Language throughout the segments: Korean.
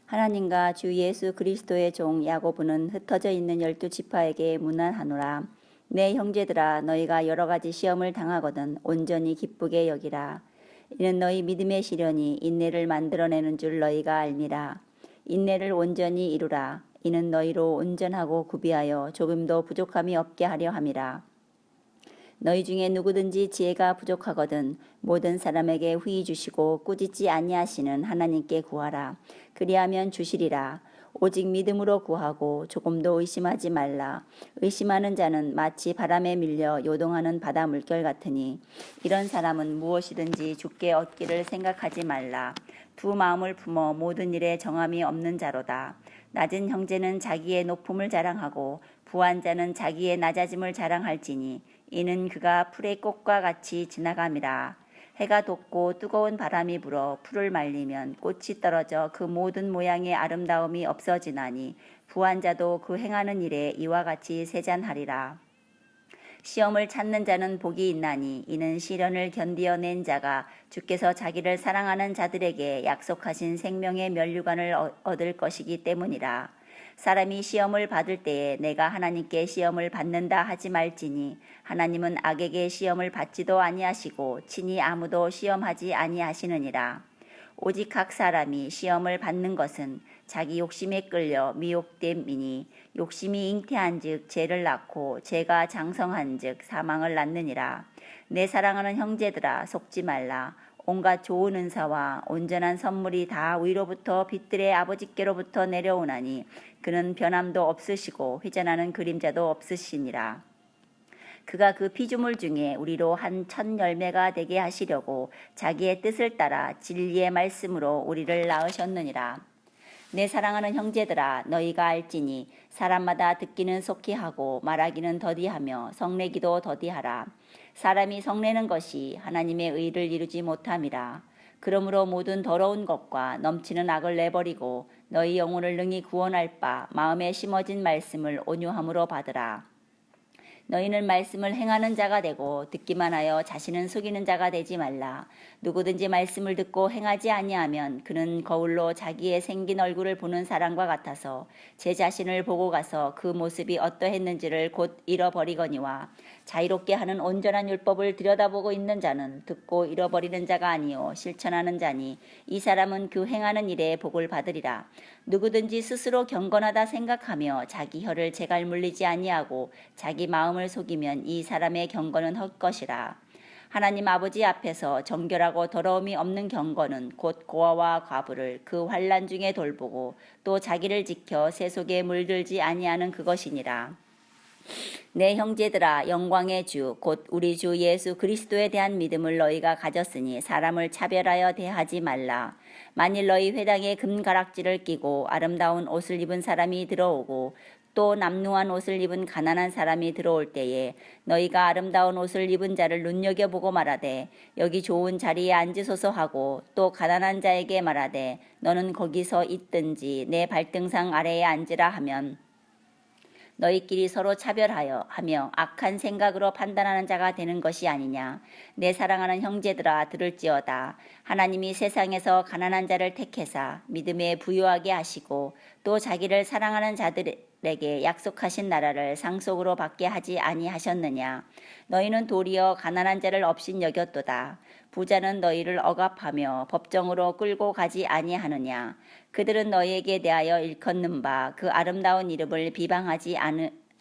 하나님과 주 예수 그리스도의 종 야고보는 흩어져 있는 12지파에게 문안하노라. 내 형제들아, 너희가 여러 가지 시험을 당하거든 온전히 기쁘게 여기라. 이는 너희 믿음의 시련이 인내를 만들어내는 줄 너희가 알미라. 인내를 온전히 이루라. 이는 너희로 온전하고 구비하여 조금도 부족함이 없게 하려 함이라. 너희 중에 누구든지 지혜가 부족하거든 모든 사람에게 후히 주시고 꾸짖지 아니하시는 하나님께 구하라. 그리하면 주시리라. 오직 믿음으로 구하고 조금도 의심하지 말라. 의심하는 자는 마치 바람에 밀려 요동하는 바다 물결 같으니 이런 사람은 무엇이든지 죽게 얻기를 생각하지 말라. 두 마음을 품어 모든 일에 정함이 없는 자로다. 낮은 형제는 자기의 높음을 자랑하고 부한 자는 자기의 낮아짐을 자랑할지니 이는 그가 풀의 꽃과 같이 지나감이라. 해가 돋고 뜨거운 바람이 불어 풀을 말리면 꽃이 떨어져 그 모든 모양의 아름다움이 없어지나니 부한 자도 그 행하는 일에 이와 같이 세잔하리라. 시험을 찾는 자는 복이 있나니 이는 시련을 견디어낸 자가 주께서 자기를 사랑하는 자들에게 약속하신 생명의 면류관을 얻을 것이기 때문이라. 사람이 시험을 받을 때에 내가 하나님께 시험을 받는다 하지 말지니 하나님은 악에게 시험을 받지도 아니하시고 친히 아무도 시험하지 아니하시느니라. 오직 각 사람이 시험을 받는 것은 자기 욕심에 끌려 미혹됨이니 욕심이 잉태한즉 죄를 낳고 죄가 장성한즉 사망을 낳느니라. 내 사랑하는 형제들아, 속지 말라. 온갖 좋은 은사와 온전한 선물이 다 위로부터 빛들의 아버지께로부터 내려오나니 그는 변함도 없으시고 회전하는 그림자도 없으시니라. 그가 그 피조물 중에 우리로 한 첫 열매가 되게 하시려고 자기의 뜻을 따라 진리의 말씀으로 우리를 낳으셨느니라. 내 사랑하는 형제들아, 너희가 알지니 사람마다 듣기는 속히 하고 말하기는 더디하며 성내기도 더디하라. 사람이 성내는 것이 하나님의 의를 이루지 못함이라. 그러므로 모든 더러운 것과 넘치는 악을 내버리고 너희 영혼을 능히 구원할 바 마음에 심어진 말씀을 온유함으로 받으라. 너희는 말씀을 행하는 자가 되고 듣기만 하여 자신은 속이는 자가 되지 말라. 누구든지 말씀을 듣고 행하지 아니하면 그는 거울로 자기의 생긴 얼굴을 보는 사람과 같아서 제 자신을 보고 가서 그 모습이 어떠했는지를 곧 잃어버리거니와 자유롭게 하는 온전한 율법을 들여다보고 있는 자는 듣고 잃어버리는 자가 아니요 실천하는 자니 이 사람은 그 행하는 일에 복을 받으리라. 누구든지 스스로 경건하다 생각하며 자기 혀를 제갈 물리지 아니하고 자기 마음을 속이면 이 사람의 경건은 헛것이라. 하나님 아버지 앞에서 정결하고 더러움이 없는 경건은 곧 고아와 과부를 그 환난 중에 돌보고 또 자기를 지켜 새 속에 물들지 아니하는 그것이니라. 내 형제들아, 영광의 주 곧 우리 주 예수 그리스도에 대한 믿음을 너희가 가졌으니 사람을 차별하여 대하지 말라. 만일 너희 회당에 금가락지를 끼고 아름다운 옷을 입은 사람이 들어오고 또 남루한 옷을 입은 가난한 사람이 들어올 때에 너희가 아름다운 옷을 입은 자를 눈여겨보고 말하되 여기 좋은 자리에 앉으소서 하고 또 가난한 자에게 말하되 너는 거기서 있든지 내 발등상 아래에 앉으라 하면 너희끼리 서로 차별하여 하며 악한 생각으로 판단하는 자가 되는 것이 아니냐. 내 사랑하는 형제들아, 들을지어다. 하나님이 세상에서 가난한 자를 택해사 믿음에 부유하게 하시고 또 자기를 사랑하는 자들에게 약속하신 나라를 상속으로 받게 하지 아니하셨느냐. 너희는 도리어 가난한 자를 업신 여겼도다. 부자는 너희를 억압하며 법정으로 끌고 가지 아니하느냐. 그들은 너희에게 대하여 일컫는 바 그 아름다운 이름을 비방하지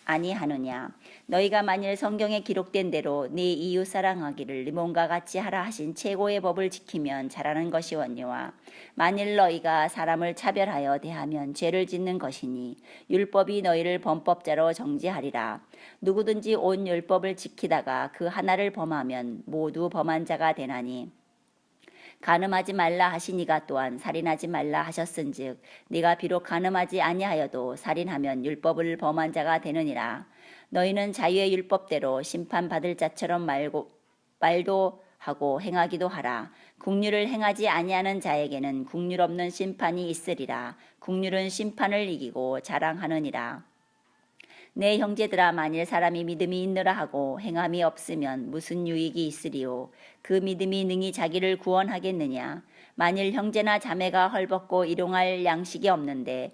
아니하느냐. 너희가 만일 성경에 기록된 대로 네 이웃 사랑하기를 네 몸과 같이 하라 하신 최고의 법을 지키면 잘하는 것이오니와 만일 너희가 사람을 차별하여 대하면 죄를 짓는 것이니 율법이 너희를 범법자로 정죄하리라. 누구든지 온 율법을 지키다가 그 하나를 범하면 모두 범한 자가 되나니 간음하지 말라 하시니가 또한 살인하지 말라 하셨은즉 네가 비록 간음하지 아니하여도 살인하면 율법을 범한 자가 되느니라. 너희는 자유의 율법대로 심판받을 자처럼 말도 하고 행하기도 하라. 국률을 행하지 아니하는 자에게는 국률 없는 심판이 있으리라. 국률은 심판을 이기고 자랑하느니라. 내 형제들아, 만일 사람이 믿음이 있느라 하고 행함이 없으면 무슨 유익이 있으리요. 그 믿음이 능히 자기를 구원하겠느냐. 만일 형제나 자매가 헐벗고 일용할 양식이 없는데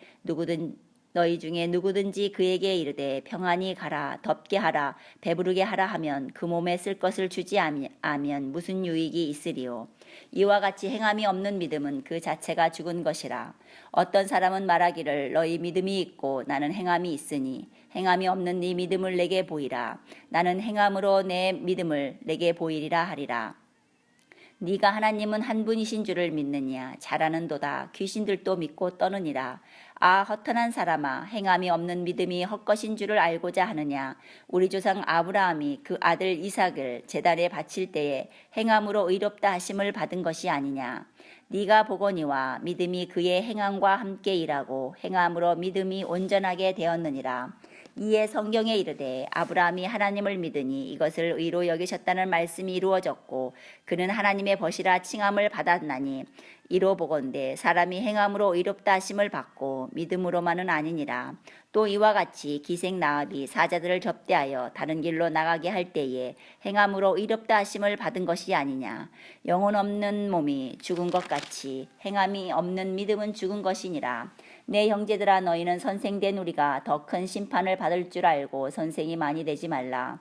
너희 중에 누구든지 그에게 이르되 평안히 가라, 덥게 하라, 배부르게 하라 하면 그 몸에 쓸 것을 주지 아면 무슨 유익이 있으리요. 이와 같이 행함이 없는 믿음은 그 자체가 죽은 것이라. 어떤 사람은 말하기를 너희 믿음이 있고 나는 행함이 있으니 행함이 없는 네 믿음을 내게 보이라. 나는 행함으로 내 믿음을 내게 보이리라 하리라. 네가 하나님은 한 분이신 줄을 믿느냐? 잘하는도다. 귀신들도 믿고 떠느니라. 아, 허탄한 사람아, 행함이 없는 믿음이 헛것인 줄을 알고자 하느냐? 우리 조상 아브라함이 그 아들 이삭을 제단에 바칠 때에 행함으로 의롭다 하심을 받은 것이 아니냐? 네가 보거니와 믿음이 그의 행함과 함께 일하고 행함으로 믿음이 온전하게 되었느니라. 이에 성경에 이르되 아브라함이 하나님을 믿으니 이것을 의로 여기셨다는 말씀이 이루어졌고 그는 하나님의 벗이라 칭함을 받았나니 이로 보건대 사람이 행함으로 의롭다 하심을 받고 믿음으로만은 아니니라. 또 이와 같이 기생 나합이 사자들을 접대하여 다른 길로 나가게 할 때에 행함으로 의롭다 하심을 받은 것이 아니냐. 영혼 없는 몸이 죽은 것 같이 행함이 없는 믿음은 죽은 것이니라. 내 형제들아, 너희는 선생된 우리가 더 큰 심판을 받을 줄 알고 선생이 많이 되지 말라.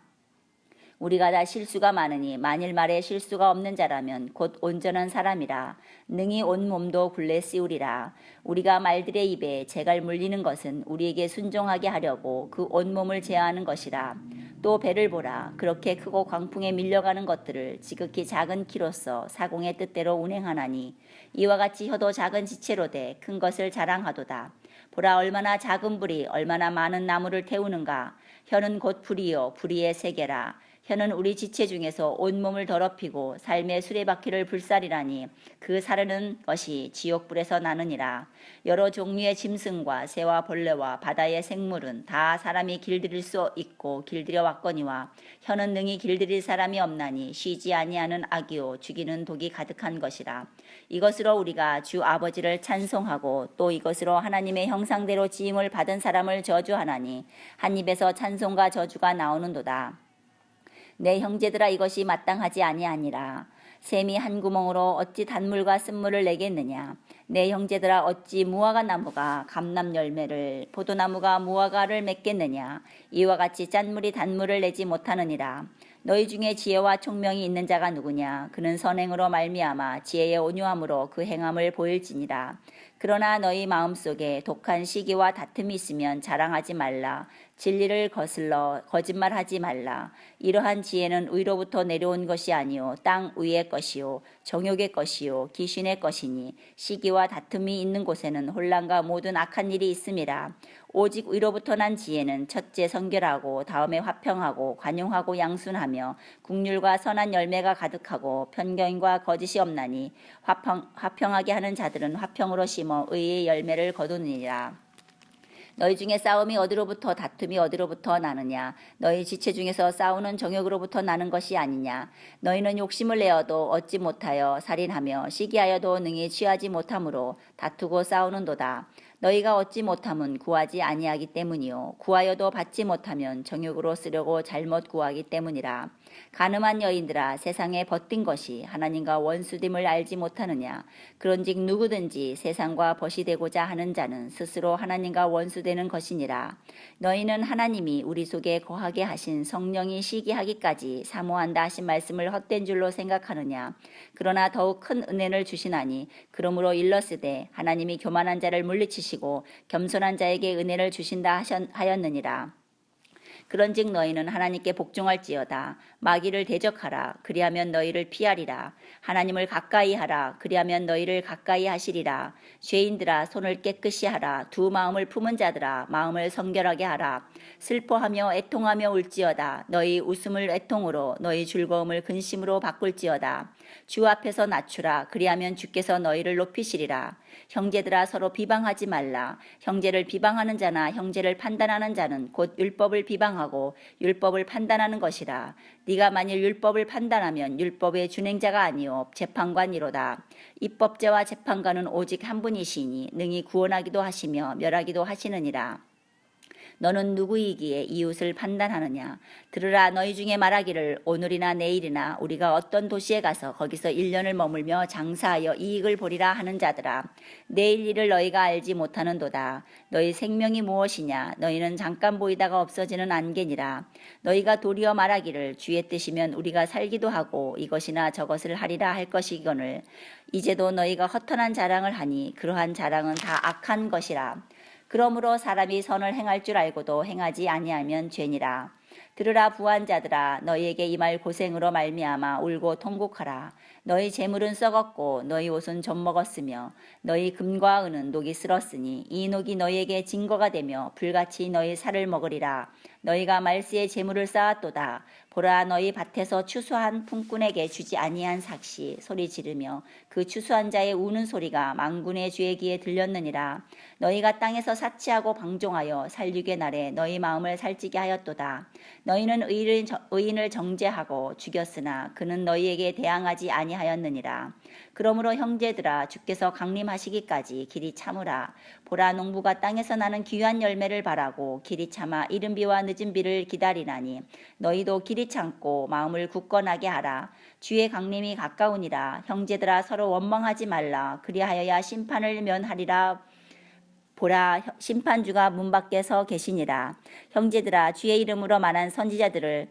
우리가 다 실수가 많으니 만일 말에 실수가 없는 자라면 곧 온전한 사람이라. 능히 온 몸도 굴레 씌우리라. 우리가 말들의 입에 재갈 물리는 것은 우리에게 순종하게 하려고 그 온 몸을 제어하는 것이라. 또 배를 보라. 그렇게 크고 광풍에 밀려가는 것들을 지극히 작은 키로서 사공의 뜻대로 운행하나니 이와 같이 혀도 작은 지체로 돼 큰 것을 자랑하도다. 보라, 얼마나 작은 불이 얼마나 많은 나무를 태우는가. 혀는 곧 불이요 불의의 세계라. 혀는 우리 지체 중에서 온몸을 더럽히고 삶의 수레바퀴를 불살이라니 그 사르는 것이 지옥불에서 나느니라. 여러 종류의 짐승과 새와 벌레와 바다의 생물은 다 사람이 길들일 수 있고 길들여 왔거니와 혀는 능히 길들일 사람이 없나니 쉬지 아니하는 악이요 죽이는 독이 가득한 것이라. 이것으로 우리가 주 아버지를 찬송하고 또 이것으로 하나님의 형상대로 지음을 받은 사람을 저주하나니 한 입에서 찬송과 저주가 나오는도다. 내 형제들아, 이것이 마땅하지 아니하니라. 샘이 한 구멍으로 어찌 단물과 쓴물을 내겠느냐. 내 형제들아, 어찌 무화과 나무가 감람 열매를 포도나무가 무화과를 맺겠느냐. 이와 같이 짠물이 단물을 내지 못하느니라. 너희 중에 지혜와 총명이 있는 자가 누구냐. 그는 선행으로 말미암아 지혜의 온유함으로 그 행함을 보일지니라. 그러나 너희 마음속에 독한 시기와 다툼이 있으면 자랑하지 말라. 진리를 거슬러 거짓말하지 말라. 이러한 지혜는 위로부터 내려온 것이 아니요 땅 위의 것이요 정욕의 것이요 귀신의 것이니 시기와 다툼이 있는 곳에는 혼란과 모든 악한 일이 있음이라. 오직 위로부터 난 지혜는 첫째 성결하고 다음에 화평하고 관용하고 양순하며 국률과 선한 열매가 가득하고 편견과 거짓이 없나니 화평하게 하는 자들은 화평으로 심어 의의 열매를 거두느니라. 너희 중에 싸움이 어디로부터 다툼이 어디로부터 나느냐. 너희 지체 중에서 싸우는 정욕으로부터 나는 것이 아니냐. 너희는 욕심을 내어도 얻지 못하여 살인하며 시기하여도 능히 취하지 못함으로 다투고 싸우는도다. 너희가 얻지 못함은 구하지 아니하기 때문이요 구하여도 받지 못하면 정욕으로 쓰려고 잘못 구하기 때문이라. 가늠한 여인들아, 세상에 벗긴 것이 하나님과 원수됨을 알지 못하느냐. 그런즉 누구든지 세상과 벗이 되고자 하는 자는 스스로 하나님과 원수되는 것이니라. 너희는 하나님이 우리 속에 거하게 하신 성령이 시기하기까지 사모한다 하신 말씀을 헛된 줄로 생각하느냐. 그러나 더욱 큰 은혜를 주시나니 그러므로 일렀으되 하나님이 교만한 자를 물리치시고 겸손한 자에게 은혜를 주신다 하였느니라. 그런즉 너희는 하나님께 복종할지어다. 마귀를 대적하라. 그리하면 너희를 피하리라. 하나님을 가까이 하라. 그리하면 너희를 가까이 하시리라. 죄인들아, 손을 깨끗이 하라. 두 마음을 품은 자들아, 마음을 성결하게 하라. 슬퍼하며 애통하며 울지어다. 너희 웃음을 애통으로 너희 즐거움을 근심으로 바꿀지어다. 주 앞에서 낮추라. 그리하면 주께서 너희를 높이시리라. 형제들아, 서로 비방하지 말라. 형제를 비방하는 자나 형제를 판단하는 자는 곧 율법을 비방하고 율법을 판단하는 것이라. 네가 만일 율법을 판단하면 율법의 준행자가 아니요 재판관이로다. 입법자와 재판관은 오직 한 분이시니 능히 구원하기도 하시며 멸하기도 하시느니라. 너는 누구이기에 이웃을 판단하느냐? 들으라, 너희 중에 말하기를 오늘이나 내일이나 우리가 어떤 도시에 가서 거기서 1년을 머물며 장사하여 이익을 보리라 하는 자들아, 내일 일을 너희가 알지 못하는도다. 너희 생명이 무엇이냐? 너희는 잠깐 보이다가 없어지는 안개니라. 너희가 도리어 말하기를 주의 뜻이면 우리가 살기도 하고 이것이나 저것을 하리라 할 것이거늘 이제도 너희가 허탄한 자랑을 하니 그러한 자랑은 다 악한 것이라. 그러므로 사람이 선을 행할 줄 알고도 행하지 아니하면 죄니라. 들으라, 부한 자들아, 너희에게 이 말 고생으로 말미암아 울고 통곡하라. 너희 재물은 썩었고 너희 옷은 젖먹었으며 너희 금과 은은 녹이 쓸었으니 이 녹이 너희에게 증거가 되며 불같이 너희 살을 먹으리라. 너희가 말세에 재물을 쌓았도다. 보라, 너희 밭에서 추수한 품꾼에게 주지 아니한 삭시 소리 지르며 그 추수한 자의 우는 소리가 만군의 주의 귀에 들렸느니라. 너희가 땅에서 사치하고 방종하여 살육의 날에 너희 마음을 살찌게 하였도다. 너희는 의인을 정죄하고 죽였으나 그는 너희에게 대항하지 아니하였느니라. 그러므로 형제들아, 주께서 강림하시기까지 길이 참으라. 보라, 농부가 땅에서 나는 귀한 열매를 바라고 길이 참아 이른 비와 늦은 비를 기다리나니 너희도 길이 참고 마음을 굳건하게 하라. 주의 강림이 가까우니라. 형제들아, 서로 원망하지 말라. 그리하여야 심판을 면하리라. 보라, 심판주가 문 밖에 서 계시니라. 형제들아, 주의 이름으로 말한 선지자들을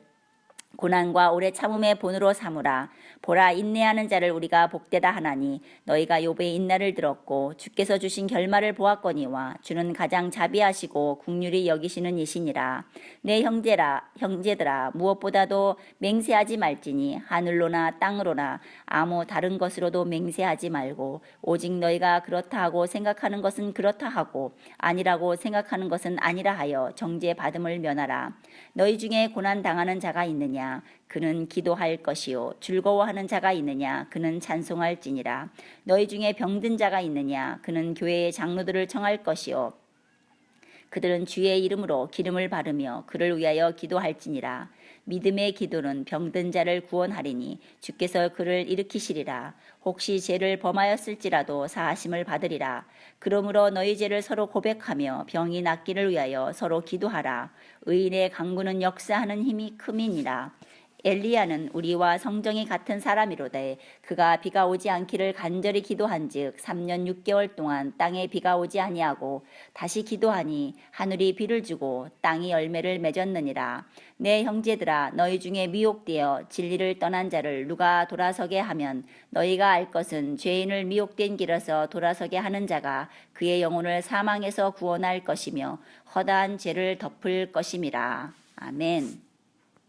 고난과 오래 참음의 본으로 삼으라. 보라, 인내하는 자를 우리가 복되다 하나니 너희가 욥의 인날을 들었고 주께서 주신 결말을 보았거니와 주는 가장 자비하시고 긍휼히 여기시는 이시니라. 내 형제들아, 무엇보다도 맹세하지 말지니 하늘로나 땅으로나 아무 다른 것으로도 맹세하지 말고 오직 너희가 그렇다 하고 생각하는 것은 그렇다 하고 아니라고 생각하는 것은 아니라 하여 정죄받음을 면하라. 너희 중에 고난 당하는 자가 있느냐? 그는 기도할 것이요. 즐거워하는 자가 있느냐? 그는 찬송할지니라. 너희 중에 병든 자가 있느냐? 그는 교회의 장로들을 청할 것이요. 그들은 주의 이름으로 기름을 바르며 그를 위하여 기도할지니라. 믿음의 기도는 병든 자를 구원하리니 주께서 그를 일으키시리라. 혹시 죄를 범하였을지라도 사하심을 받으리라. 그러므로 너희 죄를 서로 고백하며 병이 낫기를 위하여 서로 기도하라. 의인의 강구는 역사하는 힘이 큼이니라. 엘리야는 우리와 성정이 같은 사람이로되 그가 비가 오지 않기를 간절히 기도한즉 3년 6개월 동안 땅에 비가 오지 아니하고 다시 기도하니 하늘이 비를 주고 땅이 열매를 맺었느니라. 내 형제들아, 너희 중에 미혹되어 진리를 떠난 자를 누가 돌아서게 하면 너희가 알 것은 죄인을 미혹된 길에서 돌아서게 하는 자가 그의 영혼을 사망에서 구원할 것이며 허다한 죄를 덮을 것임이라. 아멘.